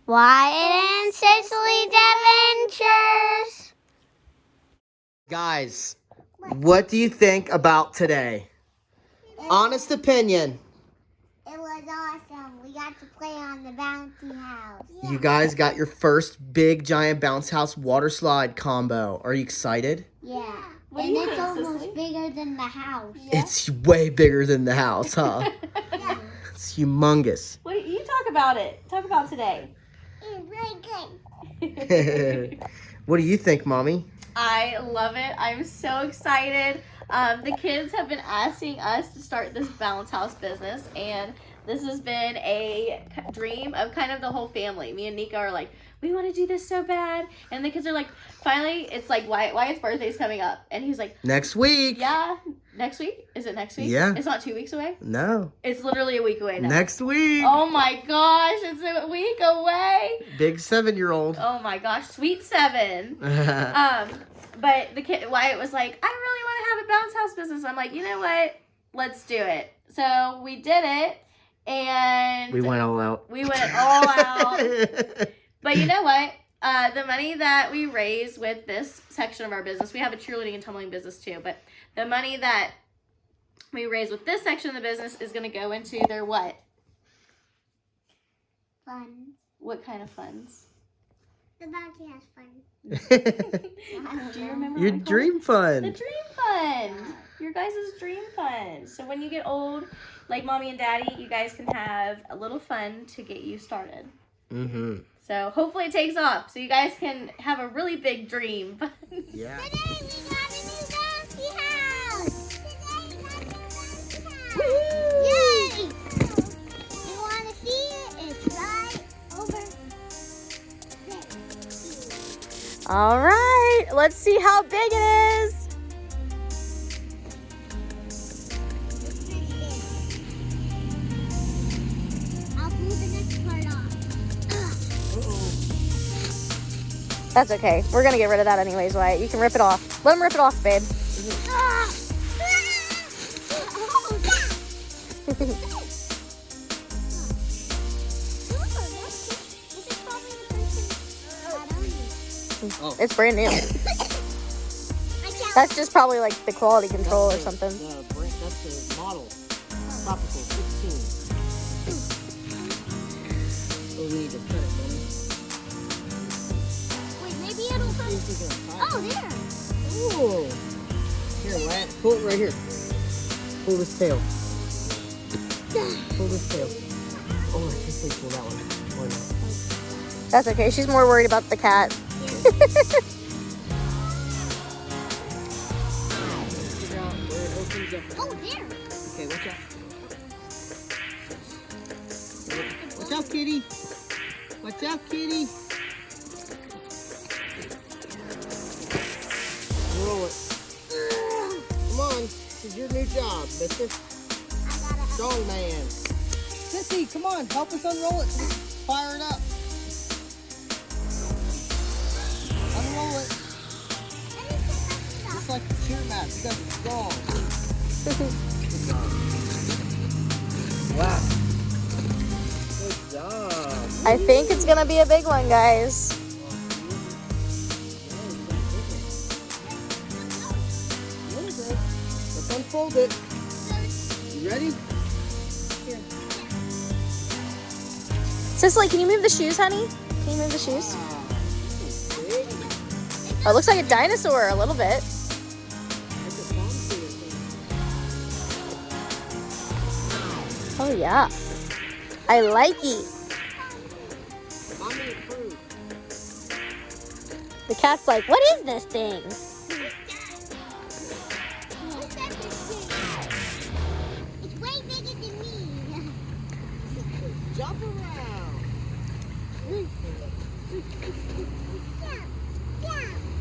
Wyatt and Sicily Adventures. Guys, what do you think about today? Honest opinion. It was awesome. We got to play on the bouncy house. Yeah. You guys got your first big giant bounce house water slide combo. Are you excited? Yeah. And it's almost bigger than the house. Yeah. It's way bigger than the house, huh? Yeah. It's humongous. What you talk about it? Talk about today. It's really good. What do you think, Mommy? I love it. I'm so excited. The kids have been asking us to start this bounce house business, and this has been a dream of kind of the whole family. Me and Nika are like, we want to do this so bad, and the kids are like, finally, it's like Wyatt's birthday's coming up, and he's like, next week. yeah, next week? Is it next week? Yeah. It's not 2 weeks away? No. It's literally a week away now. Next week. Oh my gosh, it's a week away. Big 7-year-old. Oh my gosh, sweet 7. But the kid Wyatt was like, I don't really want to have a bounce house business. I'm like, you know what? Let's do it. So we did it, and we went all out. We went all out. But you know what? The money that we raise with this section of our business, we have a cheerleading and tumbling business too, but the money that we raise with this section of the business is going to go into their what? Fun. What kind of funds? The bouncy house fun. Do you remember Your what we called dream it? fund. The dream fund. Your guys' dream fund. So when you get old, like Mommy and Daddy, you guys can have a little fun to get you started. Mm-hmm. So hopefully it takes off, so you guys can have a really big dream. Yeah. Today we got a new bouncy house. Today we got a new bouncy house. Woo! Yay! You want to see it? It's right over there. All right, let's see how big it is. I'll pull the next part off. That's okay. We're gonna get rid of that anyways, Wyatt. You can rip it off. Let him rip it off, babe. Oh. It's brand new. That's just probably like the quality control or something. That's the model. Tropical 16. Oh, we need to cut it, Mommy. Wait, maybe it'll come. Oh, there. Ooh. Here, Wyatt. Pull it right here. Pull this tail. Pull this tail. Oh, I just think pull that one. Or not. That's okay. She's more worried about the cat. Figure out where it opens up. Oh, there. Okay, watch out. Watch out, kitty. Watch out, kitty. Roll it. Come on. This is your new job, mister. Strong man. Sissy, come on. Help us unroll it. Fire it up. Unroll it. Just like the cheer mat. You guys are strong. Good job. Wow. Good job. I think it's gonna be a big one, guys. Let's unfold it. You ready? Here. Cicely, can you move the shoes, honey? Can you move the shoes? Big. Oh, it looks like a dinosaur a little bit. Oh yeah. I like it. Mommy approved. The cat's like, what is this thing? It's way bigger than me. Jump around.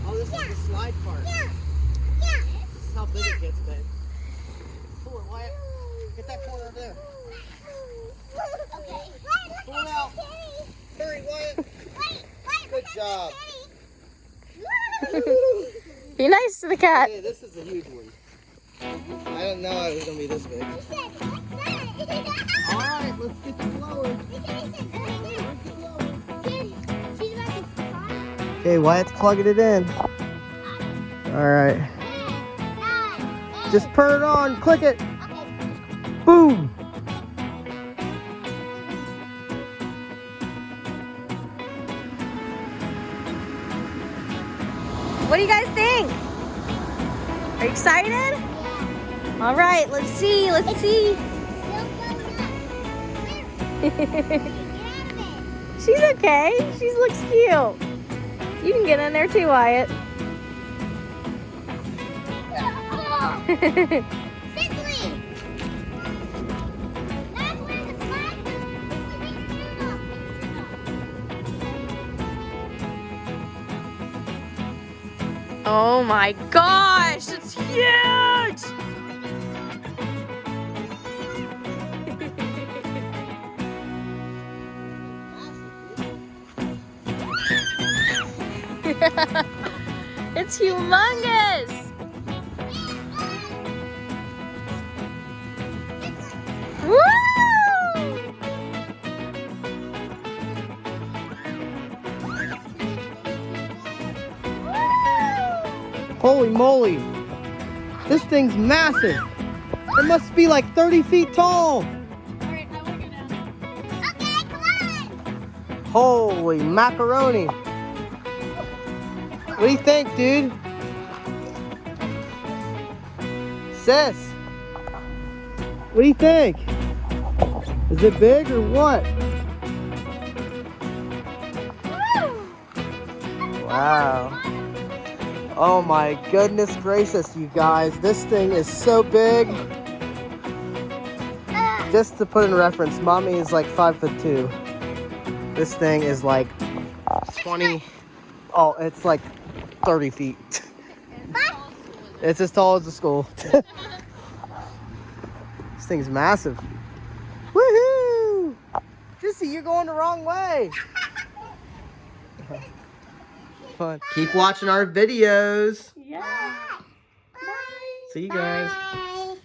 Oh, this is the slide part. This is how big it gets, babe. Pull it, Wyatt. Get that corner over there. Okay. Pull it out. Hurry, Wyatt. Good job. Be nice to the cat. Hey, this is a huge one. I didn't know it was going to be this big. All right, let's get you lower. Let's get lower. Okay, Wyatt's plugging it in. All right. Just turn it on. Click it. Boom. What do you guys think? Are you excited? All right, let's see. Let's see. She's okay. She looks cute. You can get in there too, Wyatt. Sicily! Oh my gosh, it's huge! It's humongous! Woo! Holy moly. This thing's massive. It must be like 30 feet tall. Okay, come on! Holy macaroni. What do you think, dude? Sis, what do you think? Is it big or what? Wow. Oh my goodness gracious, you guys. This thing is so big. Just to put in reference, mommy is like 5'2". This thing is like 20. Oh, it's like 30 feet. It's as tall as the school. This thing's massive. Woohoo! Jissy, you're going the wrong way. Fun. Keep watching our videos. Yeah. See you guys. Bye.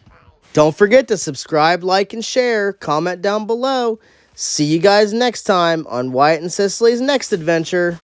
Don't forget to subscribe, like, and share. Comment down below. See you guys next time on Wyatt and Sicily's next adventure.